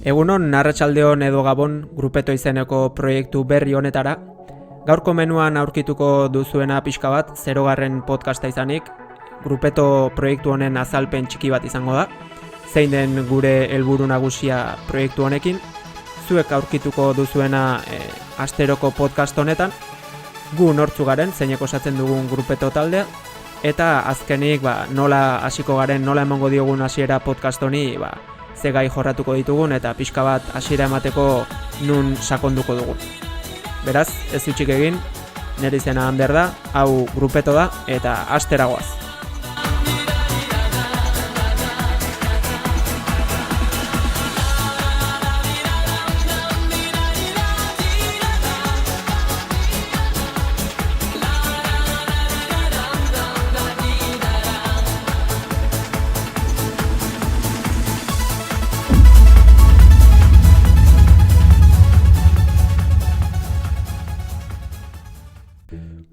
Egunon, arratsaldeon edo gabon Grupeto izeneko proiektu berri honetara. Gaurko menuan aurkituko duzuena pixka bat, 0. podcasta izanik, Grupeto proiektu honen azalpen txiki bat izango da. Zein den gure helburu nagusia proiektu honekin. Zuek aurkituko duzuena asteroko podcast honetan. Gu nortzu garen, zeinek osatzen dugun Grupeto taldea. Eta azkenik nola hasiko garen, nola emango diogun hasiera podcast honi, ze gai jorratuko ditugun eta pixka bat hasiera emateko nun sakonduko dugun. Beraz, ez utzik egin, nire izena Ander da, hau Grupeto da eta hastera goaz.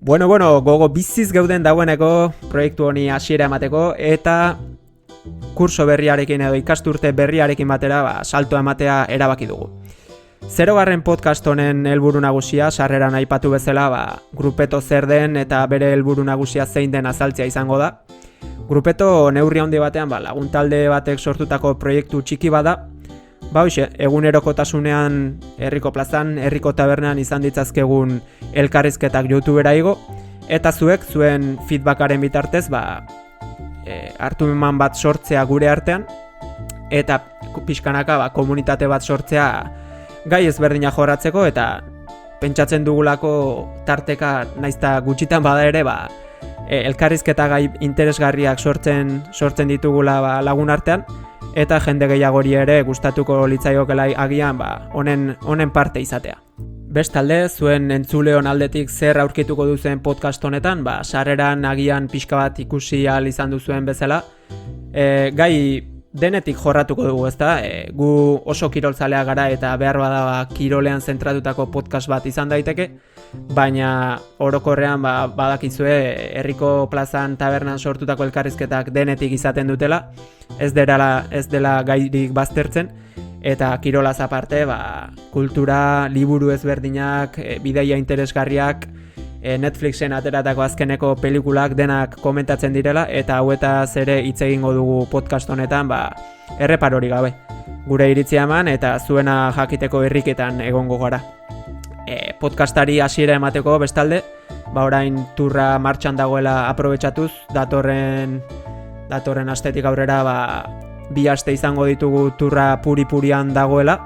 Bueno, gogo biziz geuden dagoeneko proiektu honi hasiera emateko eta kurso berriarekin edo ikasturte berriarekin batera saltoa ematea erabaki dugu. 0. podcast honen helburu nagusia, sarreran aipatu bezala, Grupeto zer den eta bere helburu nagusia zein den azaltzea izango da. Grupeto neurri handi batean lagun talde batek sortutako proiektu txiki bada. Egunerokotasunean herriko plazan, herriko tabernean izan ditzazkegun elkarrizketak YouTubera igo, eta zuek zuen feedbackaren bitartez hartu eman bat sortzea gure artean, eta pixkanaka komunitate bat sortzea gai ezberdina jorratzeko, eta pentsatzen dugulako tarteka naizta gutxitan bada ere elkarrizketa gai interesgarriak sortzen ditugula lagun artean, eta jende gehiagori ere gustatuko litzaiokela agian honen parte izatea. Bestalde, zuen entzuleon aldetik zer aurkituko duzen podcast honetan, sarreran agian pixka bat ikusi ahal izan duzuen bezala, gai denetik jorratuko dugu, ezta? Gu oso kiroltzalea gara eta behar bada kirolean zentratutako podcast bat izan daiteke, baina orokorrean badakizue herriko plazan tabernan sortutako elkarrizketak denetik izaten dutela, ez dela gairik baztertzen, eta kirolaz aparte kultura, liburu ezberdinak, bidaia interesgarriak, Netflixen ateratako azkeneko pelikulak denak komentatzen direla, eta hauetaz ere hitz egingo dugu podcast honetan erreparori gabe. Gure iritzia eman eta zuena jakiteko irriketan egongo gara. Podcastari hasiera emateko bestalde, orain turra martxan dagoela aprobetxatuz, datorren astetik aurrera 2 aste izango ditugu turra puri-purian dagoela,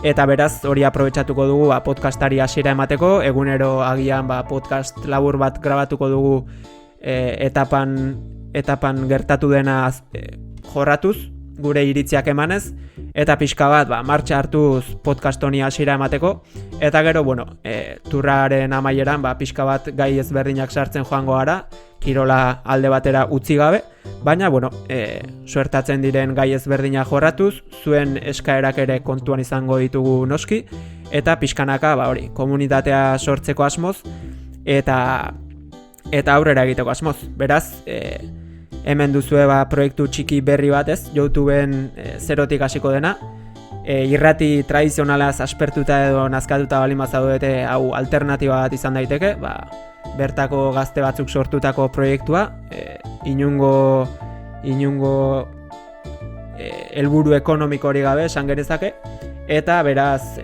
eta beraz hori aprobetxatuko dugu podcastari hasiera emateko, egunero agian podcast labur bat grabatuko dugu etapan gertatu dena jorratuz, gure iritziak emanez, eta pixka bat martxa hartuz podcast honi hasiera emateko, eta gero, turraren amaieran pixka bat gai ezberdinak sartzen joango gara, kirola alde batera utzi gabe, baina, suertatzen diren gai ezberdinak jorratuz, zuen eskaerak ere kontuan izango ditugu noski, eta pixkanaka, komunitatea sortzeko asmoz, eta aurrera egiteko asmoz. Beraz, hemen duzue proiektu txiki berri bat ez, YouTubeen zerotik hasiko dena, irrati tradizionalaz aspertuta edo nazkatuta balin bazaudete hau alternatiba bat izan daiteke, bertako gazte batzuk sortutako proiektua, inungo helburu ekonomiko hori gabe esan genezake, eta beraz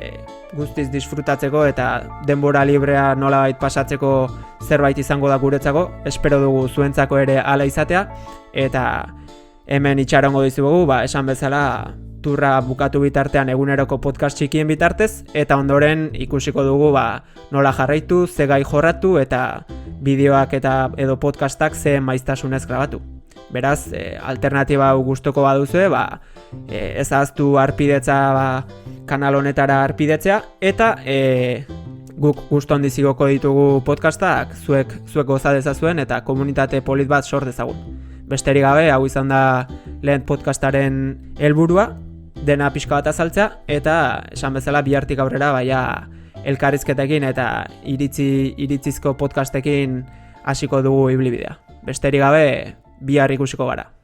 guztiz disfrutatzeko eta denbora librea nolabait pasatzeko zerbait izango da guretzako, espero dugu zuentzako ere hala izatea, eta hemen itxarongo dizugu, esan bezala turra bukatu bitartean eguneroko podcast txikien bitartez, eta ondoren ikusiko dugu nola jarraitu, ze gai jorratu, eta bideoak edo podcastak ze maiztasunez grabatu. Beraz, alternatiba hau gustoko baduzue, ez ahaztu arpidetza kanal honetara arpidetzea, eta guk gustu handi zigoko ditugu podcastak, zuek goza dezazuen eta komunitate polit bat sort dezagun. Besterik gabe, hau izan da lehen podcastaren helburua, dena pixka bat azaltzea, eta esan bezala bihartik aurrera elkarrizketekin eta iritzizko podcastekin hasiko dugu ibilbidea. Besterik gabe, bihar ikusiko gara.